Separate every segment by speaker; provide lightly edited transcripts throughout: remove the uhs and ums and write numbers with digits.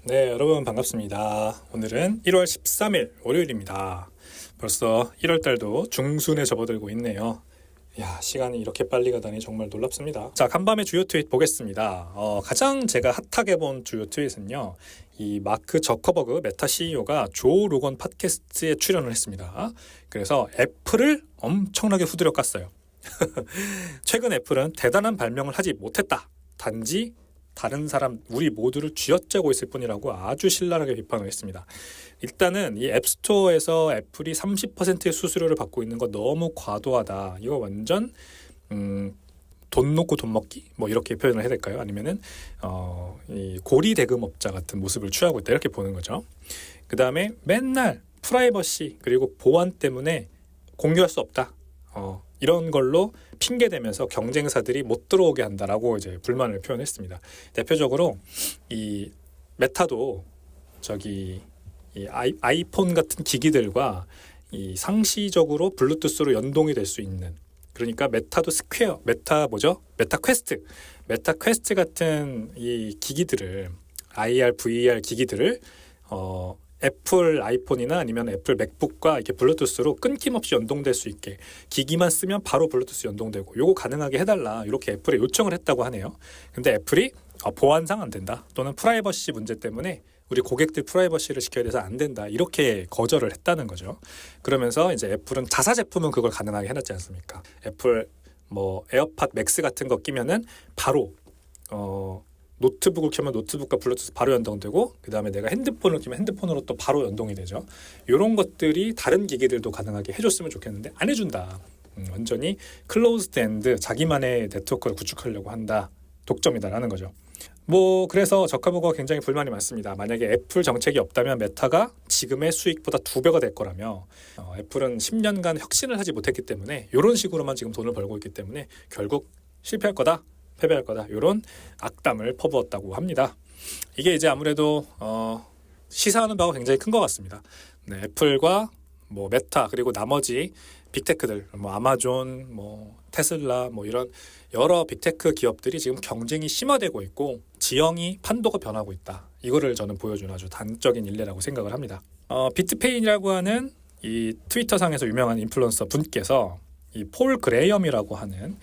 Speaker 1: 네, 여러분 반갑습니다. 오늘은 1월 13일 월요일입니다. 벌써 1월 달도 중순에 접어들고 있네요. 야, 시간이 이렇게 빨리 가다니 정말 놀랍습니다. 자, 간밤에 주요 트윗 보겠습니다. 가장 제가 핫하게 본 주요 트윗은요. 이 마크 저커버그 메타 CEO가 조 로건 팟캐스트에 출연을 했습니다. 그래서 애플을 엄청나게 후드려 깠어요. 최근 애플은 대단한 발명을 하지 못했다. 단지 다른 사람, 우리 모두를 쥐어짜고 있을 뿐이라고 아주 신랄하게 비판을 했습니다. 일단은 이 앱스토어에서 애플이 30%의 수수료를 받고 있는 거 너무 과도하다. 이거 완전 돈 놓고 돈 먹기? 뭐 이렇게 표현을 해야 될까요? 아니면은 이 고리 대금업자 같은 모습을 취하고 있다. 이렇게 보는 거죠. 그 다음에 맨날 프라이버시 그리고 보안 때문에 공유할 수 없다. 이런 걸로 핑계대면서 경쟁사들이 못 들어오게 한다라고 이제 불만을 표현했습니다. 대표적으로 이 메타도 이 아이폰 같은 기기들과 이 상시적으로 블루투스로 연동이 될 수 있는, 그러니까 메타도 스퀘어, 메타 퀘스트 같은 이 기기들을 IR, VR 기기들을 애플 아이폰이나 아니면 애플 맥북과 이렇게 블루투스로 끊김없이 연동될 수 있게 기기만 쓰면 바로 블루투스 연동되고 요거 가능하게 해달라 이렇게 애플에 요청을 했다고 하네요. 근데 애플이 보안상 안 된다 또는 프라이버시 문제 때문에 우리 고객들 프라이버시를 지켜야 돼서 안 된다 이렇게 거절을 했다는 거죠. 그러면서 이제 애플은 자사 제품은 그걸 가능하게 해놨지 않습니까? 애플 뭐 에어팟 맥스 같은 거 끼면은 바로 노트북을 켜면 노트북과 블루투스 바로 연동되고, 그 다음에 내가 핸드폰을 켜면 핸드폰으로 또 바로 연동이 되죠. 이런 것들이 다른 기기들도 가능하게 해줬으면 좋겠는데 안 해준다. 완전히 클로즈드 엔드, 자기만의 네트워크를 구축하려고 한다. 독점이다라는 거죠. 뭐 그래서 저커버거가 굉장히 불만이 많습니다. 만약에 애플 정책이 없다면 메타가 지금의 수익보다 2배가 될 거라며, 애플은 10년간 혁신을 하지 못했기 때문에 이런 식으로만 지금 돈을 벌고 있기 때문에 결국 실패할 거다. 패배할 거다. 이런 악담을 퍼부었다고 합니다. 이게 이제 아무래도 시사하는 바가 굉장히 큰 것 같습니다. 네, 애플과 뭐 메타 그리고 나머지 빅테크들, 뭐 아마존, 뭐 테슬라, 뭐 이런 여러 빅테크 기업들이 지금 경쟁이 심화되고 있고 지형이 판도가 변하고 있다. 이거를 저는 보여주는 아주 단적인 일례라고 생각을 합니다. 비트페인이라고 하는 이 트위터상에서 유명한 인플루언서 분께서 이 폴 그레이엄이라고 하는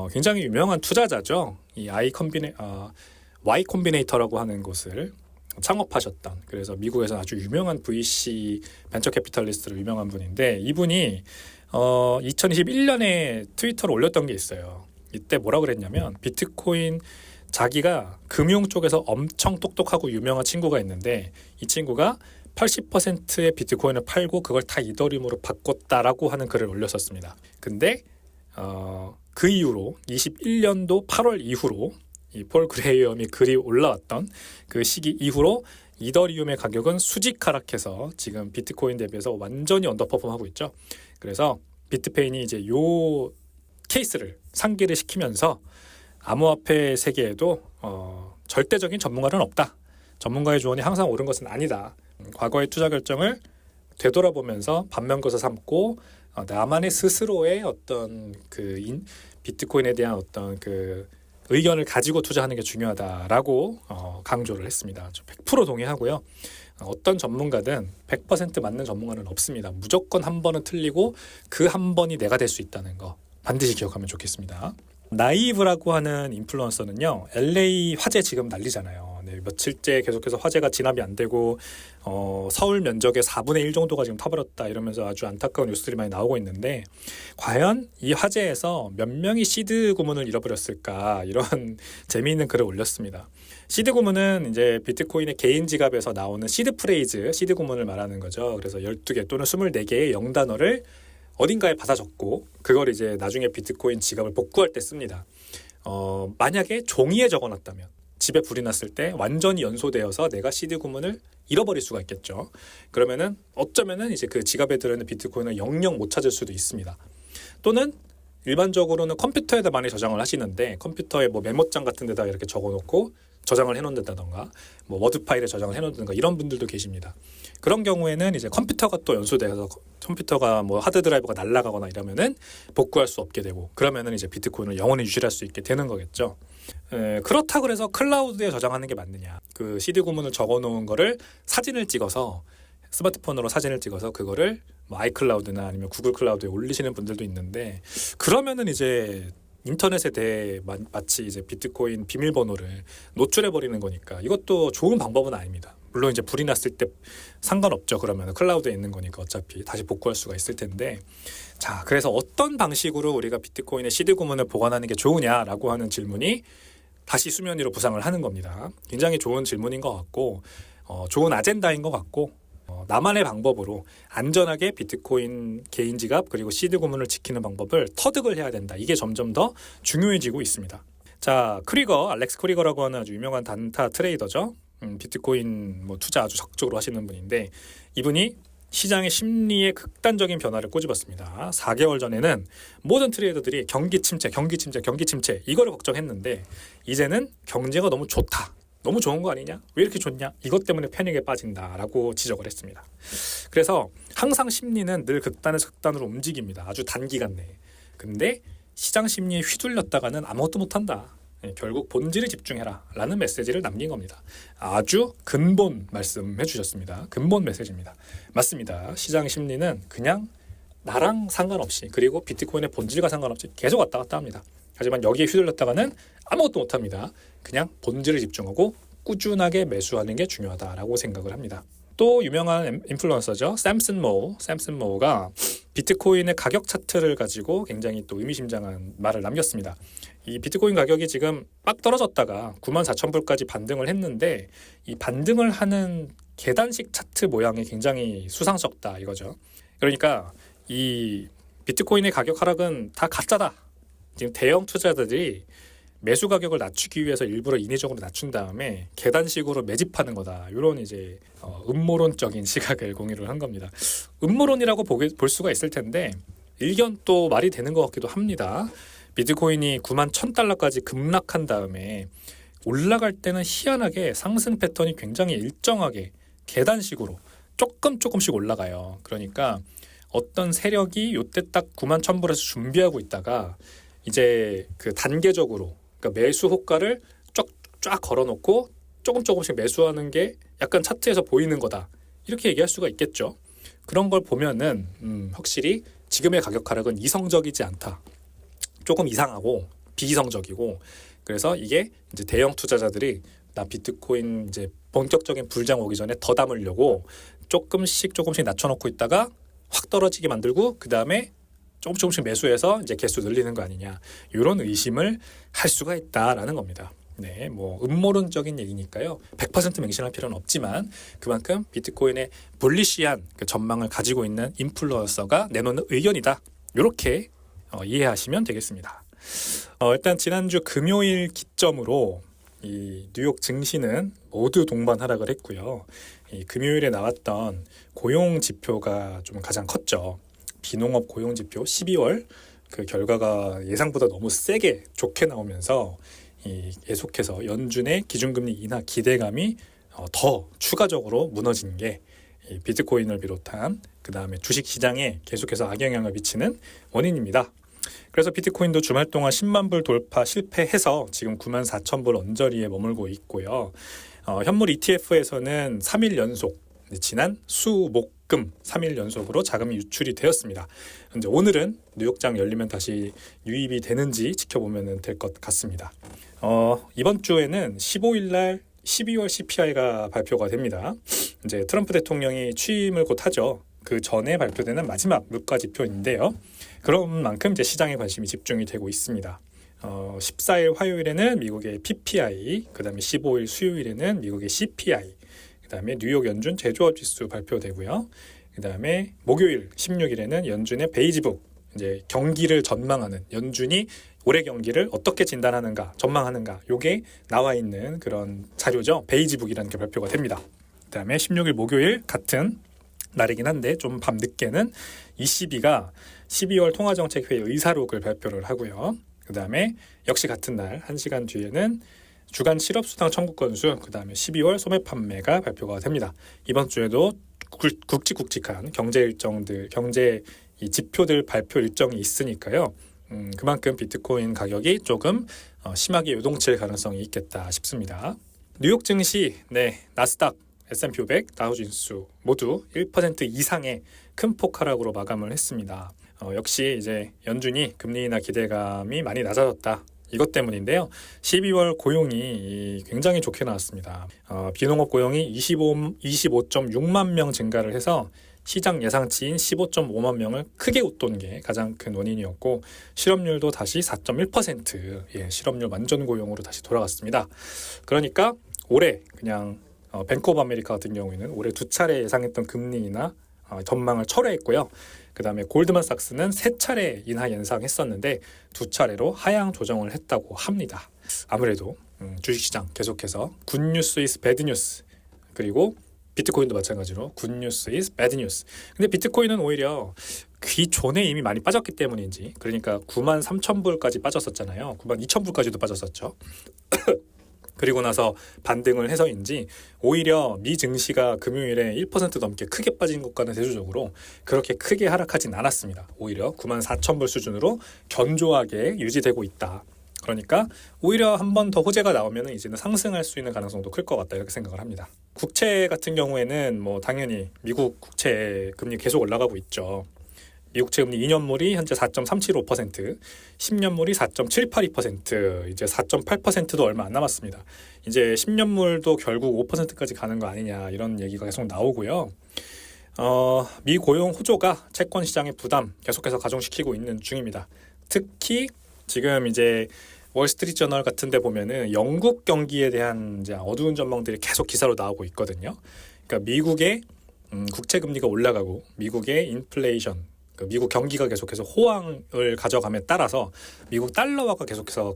Speaker 1: 굉장히 유명한 투자자죠. 이 Y 콤비네이터라고 하는 곳을 창업하셨던, 그래서 미국에서 아주 유명한 VC 벤처 캐피탈리스트로 유명한 분인데, 이분이 2021년에 트위터를 올렸던 게 있어요. 이때 뭐라 그랬냐면, 비트코인, 자기가 금융 쪽에서 엄청 똑똑하고 유명한 친구가 있는데 이 친구가 80%의 비트코인을 팔고 그걸 다 이더리움으로 바꿨다라고 하는 글을 올렸었습니다. 근데 그 이후로 21년도 8월 이후로 이 폴 그레이엄이 글이 올라왔던 그 시기 이후로 이더리움의 가격은 수직 하락해서 지금 비트코인 대비해서 완전히 언더퍼폼하고 있죠. 그래서 비트페인이 이제 요 케이스를 상기를 시키면서 암호화폐 세계에도 절대적인 전문가는 없다. 전문가의 조언이 항상 옳은 것은 아니다. 과거의 투자 결정을 되돌아보면서 반면교사 삼고 나만의 스스로의 어떤 비트코인에 대한 어떤 그 의견을 가지고 투자하는 게 중요하다라고 강조를 했습니다. 100% 동의하고요. 어떤 전문가든 100% 맞는 전문가는 없습니다. 무조건 한 번은 틀리고 그 한 번이 내가 될 수 있다는 거 반드시 기억하면 좋겠습니다. 나이브라고 하는 인플루언서는요, LA 화재 지금 난리잖아요. 네, 며칠째 계속해서 화재가 진압이 안 되고 서울 면적의 4분의 1 정도가 지금 타버렸다 이러면서 아주 안타까운 뉴스들이 많이 나오고 있는데, 과연 이 화재에서 몇 명이 시드 구문을 잃어버렸을까, 이런 재미있는 글을 올렸습니다. 시드 구문은 이제 비트코인의 개인 지갑에서 나오는 시드 프레이즈, 시드 구문을 말하는 거죠. 그래서 12개 또는 24개의 영단어를 어딘가에 받아 적고 그걸 이제 나중에 비트코인 지갑을 복구할 때 씁니다. 만약에 종이에 적어놨다면 집에 불이 났을 때 완전히 연소되어서 내가 CD 구문을 잃어버릴 수가 있겠죠. 그러면은 어쩌면은 이제 그 지갑에 들어있는 비트코인을 영영 못 찾을 수도 있습니다. 또는 일반적으로는 컴퓨터에다 많이 저장을 하시는데 컴퓨터에 뭐 메모장 같은 데다 이렇게 적어놓고 저장을 해놓는다던가 뭐 워드 파일에 저장을 해놓는다던가 이런 분들도 계십니다. 그런 경우에는 이제 컴퓨터가 또 연소돼서 컴퓨터가 뭐 하드 드라이브가 날아가거나 이러면은 복구할 수 없게 되고, 그러면은 이제 비트코인을 영원히 유지할 수 있게 되는 거겠죠. 그렇다 그래서 클라우드에 저장하는 게 맞느냐? 그 CD 구문을 적어놓은 거를 사진을 찍어서 스마트폰으로 사진을 찍어서 그거를 뭐 아이클라우드나 아니면 구글 클라우드에 올리시는 분들도 있는데, 그러면은 이제 인터넷에 대해 마치 이제 비트코인 비밀번호를 노출해 버리는 거니까 이것도 좋은 방법은 아닙니다. 물론 이제 불이 났을 때 상관없죠. 그러면 클라우드에 있는 거니까 어차피 다시 복구할 수가 있을 텐데, 자, 그래서 어떤 방식으로 우리가 비트코인의 CD 구문을 보관하는 게 좋으냐라고 하는 질문이 다시 수면 위로 부상을 하는 겁니다. 굉장히 좋은 질문인 것 같고 좋은 아젠다인 것 같고, 나만의 방법으로 안전하게 비트코인 개인 지갑 그리고 CD 구문을 지키는 방법을 터득을 해야 된다. 이게 점점 더 중요해지고 있습니다. 자, 알렉스 크리거라고 하는 아주 유명한 단타 트레이더죠. 비트코인 뭐 투자 아주 적극적으로 하시는 분인데, 이분이 시장의 심리에 극단적인 변화를 꼬집었습니다. 4개월 전에는 모든 트레이더들이 경기 침체 이거를 걱정했는데, 이제는 경제가 너무 좋다, 너무 좋은 거 아니냐? 왜 이렇게 좋냐? 이것 때문에 패닉에 빠진다라고 지적을 했습니다. 그래서 항상 심리는 늘 극단에서 극단으로 움직입니다. 아주 단기간 내에. 근데 시장 심리에 휘둘렸다가는 아무것도 못한다. 결국 본질에 집중해라 라는 메시지를 남긴 겁니다. 아주 근본 말씀해 주셨습니다. 근본 메시지입니다. 맞습니다. 시장 심리는 그냥 나랑 상관없이, 그리고 비트코인의 본질과 상관없이 계속 왔다 갔다 합니다. 하지만 여기에 휘둘렸다가는 아무것도 못합니다. 그냥 본질에 집중하고 꾸준하게 매수하는 게 중요하다라고 생각을 합니다. 또 유명한 인플루언서죠. 샘슨 모우가 비트코인의 가격 차트를 가지고 굉장히 또 의미심장한 말을 남겼습니다. 이 비트코인 가격이 지금 빡 떨어졌다가 94,000불까지 반등을 했는데, 이 반등을 하는 계단식 차트 모양이 굉장히 수상스럽다 이거죠. 그러니까 이 비트코인의 가격 하락은 다 가짜다. 지금 대형 투자자들이 매수 가격을 낮추기 위해서 일부러 인위적으로 낮춘 다음에 계단식으로 매집하는 거다. 이런 이제 음모론적인 시각을 공유를 한 겁니다. 음모론이라고 볼 수가 있을 텐데 일견 또 말이 되는 것 같기도 합니다. 비트코인이 91,000달러까지 급락한 다음에 올라갈 때는 희한하게 상승 패턴이 굉장히 일정하게 계단식으로 조금씩 올라가요. 그러니까 어떤 세력이 이때 딱 91,000불에서 준비하고 있다가 이제 그 단계적으로, 그러니까 매수 호가를 쫙 걸어놓고 조금씩 매수하는 게 약간 차트에서 보이는 거다, 이렇게 얘기할 수가 있겠죠. 그런 걸 보면은 확실히 지금의 가격 하락은 이성적이지 않다, 조금 이상하고 비이성적이고, 그래서 이게 이제 대형 투자자들이 나 비트코인 이제 본격적인 불장 오기 전에 더 담으려고 조금씩 낮춰놓고 있다가 확 떨어지게 만들고 그 다음에 조금씩 매수해서 이제 개수 늘리는 거 아니냐, 이런 의심을 할 수가 있다라는 겁니다. 네, 뭐 음모론적인 얘기니까요. 100% 맹신할 필요는 없지만 그만큼 비트코인의 bullish한 그 전망을 가지고 있는 인플루언서가 내놓는 의견이다. 이렇게 이해하시면 되겠습니다. 일단 지난주 금요일 기점으로 이 뉴욕 증시는 모두 동반 하락을 했고요. 이 금요일에 나왔던 고용 지표가 좀 가장 컸죠. 비농업 고용 지표 12월 그 결과가 예상보다 너무 세게 좋게 나오면서 계속해서 연준의 기준금리 인하 기대감이 더 추가적으로 무너진 게 비트코인을 비롯한 그 다음에 주식시장에 계속해서 악영향을 미치는 원인입니다. 그래서 비트코인도 주말 동안 10만 불 돌파 실패해서 지금 94,000불 언저리에 머물고 있고요. 현물 ETF에서는 3일 연속, 지난 수, 목, 금 3일 연속으로 자금이 유출이 되었습니다. 이제 오늘은 뉴욕장 열리면 다시 유입이 되는지 지켜보면 될 것 같습니다. 이번 주에는 15일 날 12월 CPI가 발표가 됩니다. 이제 트럼프 대통령이 취임을 곧 하죠. 그 전에 발표되는 마지막 물가 지표인데요. 그런 만큼 이제 시장에 관심이 집중이 되고 있습니다. 14일 화요일에는 미국의 PPI, 그 다음에 15일 수요일에는 미국의 CPI, 그 다음에 뉴욕 연준 제조업 지수 발표되고요. 그 다음에 목요일 16일에는 연준의 베이지북, 이제 경기를 전망하는, 연준이 올해 경기를 어떻게 진단하는가, 전망하는가, 요게 나와 있는 그런 자료죠. 베이지북이라는 게 발표가 됩니다. 그 다음에 16일 목요일 같은 날이긴 한데 좀 밤늦게는 ECB가 12월 통화정책회의 의사록을 발표를 하고요. 그 다음에 역시 같은 날 1시간 뒤에는 주간 실업수당 청구 건수, 그 다음에 12월 소매 판매가 발표가 됩니다. 이번 주에도 굵직굵직한 경제 이 지표들 발표 일정이 있으니까요. 그만큼 비트코인 가격이 조금 심하게 요동칠 가능성이 있겠다 싶습니다. 뉴욕 증시, 나스닥, S&P 500, 다우지수 모두 1% 이상의 큰 폭 하락으로 마감을 했습니다. 역시 이제 연준이 금리 인하 기대감이 많이 낮아졌다. 이것 때문인데요. 12월 고용이 굉장히 좋게 나왔습니다. 비농업 고용이 25.6만 명 증가를 해서 시장 예상치인 15.5만 명을 크게 웃돈 게 가장 큰 원인이었고, 실업률도 다시 4.1%, 실업률 완전 고용으로 다시 돌아갔습니다. 그러니까 올해 그냥 뱅크 오브 아메리카 같은 경우에는 올해 2차례 예상했던 금리 인하 전망을 철회했고요. 그 다음에 골드만삭스는 3차례 인하 예상했었는데 2차례로 하향 조정을 했다고 합니다. 아무래도 주식시장 계속해서 굿뉴스 is 배드뉴스, 그리고 비트코인도 마찬가지로 굿뉴스 is 배드뉴스. 근데 비트코인은 오히려 기존에 이미 많이 빠졌기 때문인지, 그러니까 93,000불까지 빠졌었잖아요. 92,000불까지도 빠졌었죠. 그리고 나서 반등을 해서인지 오히려 미 증시가 금요일에 1% 넘게 크게 빠진 것과는 대조적으로 그렇게 크게 하락하진 않았습니다. 오히려 94,000불 수준으로 견조하게 유지되고 있다. 그러니까 오히려 한 번 더 호재가 나오면 이제는 상승할 수 있는 가능성도 클 것 같다, 이렇게 생각을 합니다. 국채 같은 경우에는 당연히 미국 국채 금리 계속 올라가고 있죠. 미국채 금리 2년물이 현재 4.375%, 10년물이 4.782%, 이제 4.8%도 얼마 안 남았습니다. 이제 10년물도 결국 5%까지 가는 거 아니냐, 이런 얘기가 계속 나오고요. 미 고용 호조가 채권 시장의 부담 계속해서 가중시키고 있는 중입니다. 특히 지금 이제 월스트리트 저널 같은 데 보면은 영국 경기에 대한 이제 어두운 전망들이 계속 기사로 나오고 있거든요. 그러니까 미국의 국채 금리가 올라가고 미국의 인플레이션, 미국 경기가 계속해서 호황을 가져감에 따라서 미국 달러화가 계속해서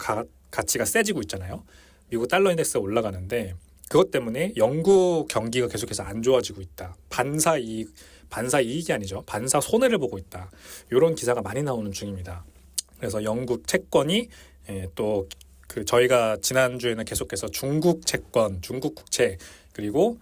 Speaker 1: 가치가 세지고 있잖아요. 미국 달러 인덱스가 올라가는데 그것 때문에 영국 경기가 계속해서 안 좋아지고 있다. 반사 이익이 아니죠. 반사 손해를 보고 있다. 이런 기사가 많이 나오는 중입니다. 그래서 영국 채권이 또 저희가 지난주에는 계속해서 중국 채권, 중국 국채, 그리고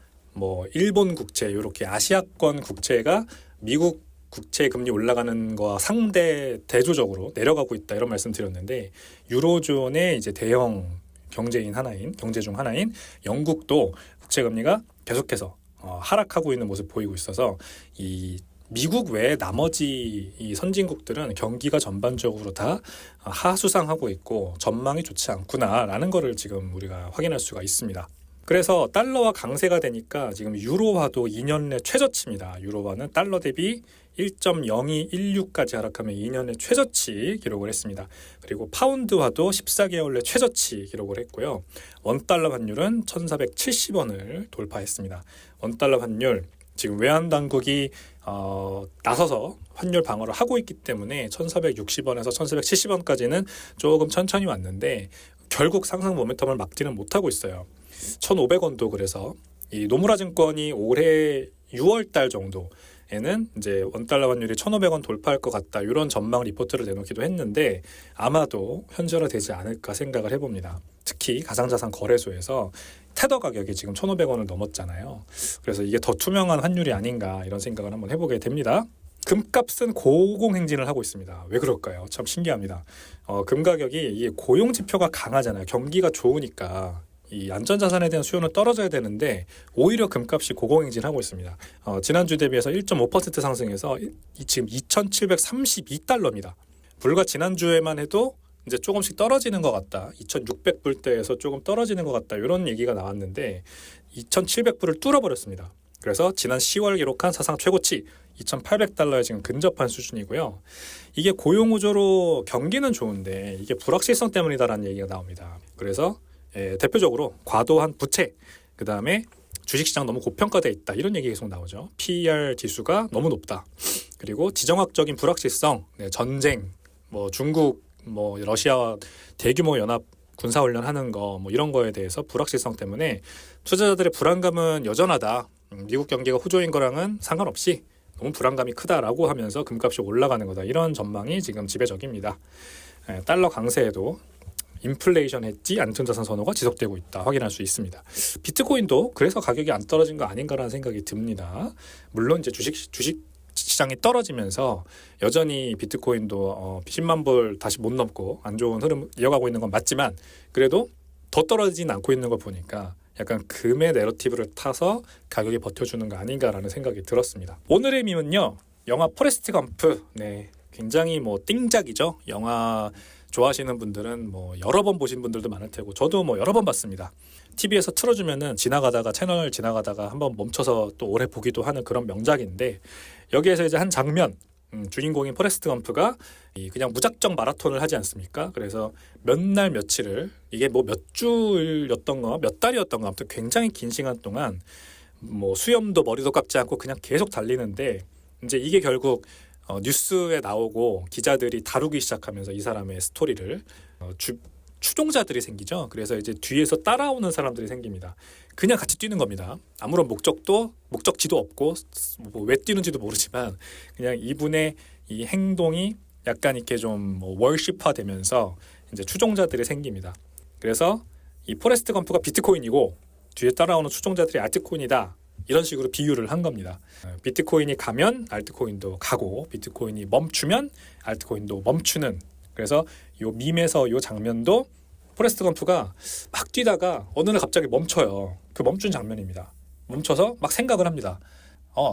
Speaker 1: 일본 국채, 이렇게 아시아권 국채가 미국 국채 금리 올라가는 거와 상대 대조적으로 내려가고 있다, 이런 말씀 드렸는데, 유로존의 이제 대형 경제 중 하나인 영국도 국채 금리가 계속해서 하락하고 있는 모습 보이고 있어서 이 미국 외에 나머지 이 선진국들은 경기가 전반적으로 다 하수상하고 있고 전망이 좋지 않구나라는 거를 지금 우리가 확인할 수가 있습니다. 그래서 달러화 강세가 되니까 지금 유로화도 2년 내 최저치입니다. 유로화는 달러 대비 1.0216까지 하락하면 2년 내 최저치 기록을 했습니다. 그리고 파운드화도 14개월 내 최저치 기록을 했고요. 원달러 환율은 1470원을 돌파했습니다. 원달러 환율, 지금 외환당국이 나서서 환율 방어를 하고 있기 때문에 1460원에서 1470원까지는 조금 천천히 왔는데 결국 상승 모멘텀을 막지는 못하고 있어요. 1,500원도 그래서 이 노무라 증권이 올해 6월 달 정도에는 이제 원달러 환율이 1,500원 돌파할 것 같다, 이런 전망 리포트를 내놓기도 했는데 아마도 현실화되지 않을까 생각을 해봅니다. 특히 가상자산 거래소에서 테더 가격이 지금 1,500원을 넘었잖아요. 그래서 이게 더 투명한 환율이 아닌가, 이런 생각을 한번 해보게 됩니다. 금값은 고공행진을 하고 있습니다. 왜 그럴까요? 참 신기합니다. 금 가격이 이게 고용 지표가 강하잖아요. 경기가 좋으니까 이 안전자산에 대한 수요는 떨어져야 되는데 오히려 금값이 고공행진하고 있습니다. 지난주 대비해서 1.5% 상승해서 지금 2,732달러입니다. 불과 지난주에만 해도 이제 조금씩 떨어지는 것 같다, 2,600불대에서 조금 떨어지는 것 같다, 이런 얘기가 나왔는데 2,700불을 뚫어버렸습니다. 그래서 지난 10월 기록한 사상 최고치 2,800달러에 지금 근접한 수준이고요. 이게 고용호조로 경기는 좋은데 이게 불확실성 때문이다라는 얘기가 나옵니다. 그래서 대표적으로 과도한 부채, 그 다음에 주식시장 너무 고평가돼 있다, 이런 얘기 계속 나오죠. PER 지수가 너무 높다, 그리고 지정학적인 불확실성, 전쟁, 중국, 러시아와 대규모 연합 군사훈련 하는 거, 이런 거에 대해서 불확실성 때문에 투자자들의 불안감은 여전하다, 미국 경기가 호조인 거랑은 상관없이 너무 불안감이 크다라고 하면서 금값이 올라가는 거다, 이런 전망이 지금 지배적입니다. 달러 강세에도 인플레이션 해지 안전자산 선호가 지속되고 있다 확인할 수 있습니다. 비트코인도 그래서 가격이 안 떨어진 거 아닌가라는 생각이 듭니다. 물론 이제 주식 시장이 떨어지면서 여전히 비트코인도 10만 불 다시 못 넘고 안 좋은 흐름 이어가고 있는 건 맞지만 그래도 더 떨어지진 않고 있는 거 보니까 약간 금의 내러티브를 타서 가격이 버텨주는 거 아닌가라는 생각이 들었습니다. 오늘의 밈은요, 영화 포레스트 검프. 네, 굉장히 뭐 띵작이죠. 영화 좋아하시는 분들은 뭐 여러 번 보신 분들도 많을 테고 저도 뭐 여러 번 봤습니다. TV에서 틀어주면은 채널 지나가다가 한번 멈춰서 또 오래 보기도 하는 그런 명작인데, 여기에서 이제 한 장면, 주인공인 포레스트 검프가 그냥 무작정 마라톤을 하지 않습니까? 그래서 몇 날 며칠을, 이게 뭐 몇 주였던가 몇 달이었던가 아무튼 굉장히 긴 시간 동안 뭐 수염도 머리도 깎지 않고 그냥 계속 달리는데, 이제 이게 결국 뉴스에 나오고 기자들이 다루기 시작하면서 이 사람의 스토리를 추종자들이 생기죠. 그래서 이제 뒤에서 따라오는 사람들이 생깁니다. 그냥 같이 뛰는 겁니다. 아무런 목적지도 없고 뭐 왜 뛰는지도 모르지만 그냥 이분의 이 행동이 약간 이렇게 좀 뭐 월십화되면서 이제 추종자들이 생깁니다. 그래서 이 포레스트 검프가 비트코인이고 뒤에 따라오는 추종자들이 알트코인이다. 이런 식으로 비유를 한 겁니다. 비트코인이 가면 알트코인도 가고 비트코인이 멈추면 알트코인도 멈추는, 그래서 요 밈에서 요 장면도 포레스트 검프가 막 뛰다가 어느 날 갑자기 멈춰요. 그 멈춘 장면입니다. 멈춰서 막 생각을 합니다.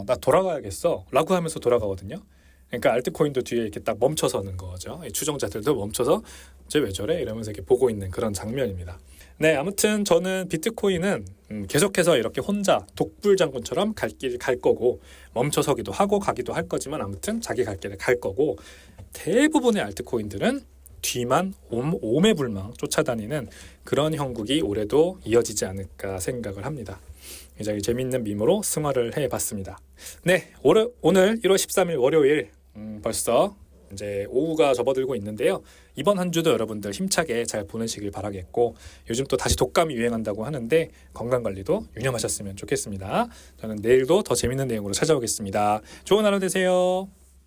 Speaker 1: 나 돌아가야겠어 라고 하면서 돌아가거든요. 그러니까 알트코인도 뒤에 이렇게 딱 멈춰서는 거죠. 추종자들도 멈춰서 쟤 왜 저래? 이러면서 이렇게 보고 있는 그런 장면입니다. 네, 아무튼 저는 비트코인은 계속해서 이렇게 혼자 독불장군처럼 갈 길 갈 거고, 멈춰서기도 하고 가기도 할 거지만 아무튼 자기 갈 길을 갈 거고, 대부분의 알트코인들은 뒤만 오매불망 쫓아다니는 그런 형국이 올해도 이어지지 않을까 생각을 합니다. 굉장히 재밌는 밈으로 승화를 해봤습니다. 네, 오늘 1월 13일 월요일, 벌써 이제 오후가 접어들고 있는데요. 이번 한 주도 여러분들 힘차게 잘 보내시길 바라겠고, 요즘 또 다시 독감이 유행한다고 하는데 건강관리도 유념하셨으면 좋겠습니다. 저는 내일도 더 재밌는 내용으로 찾아오겠습니다. 좋은 하루 되세요.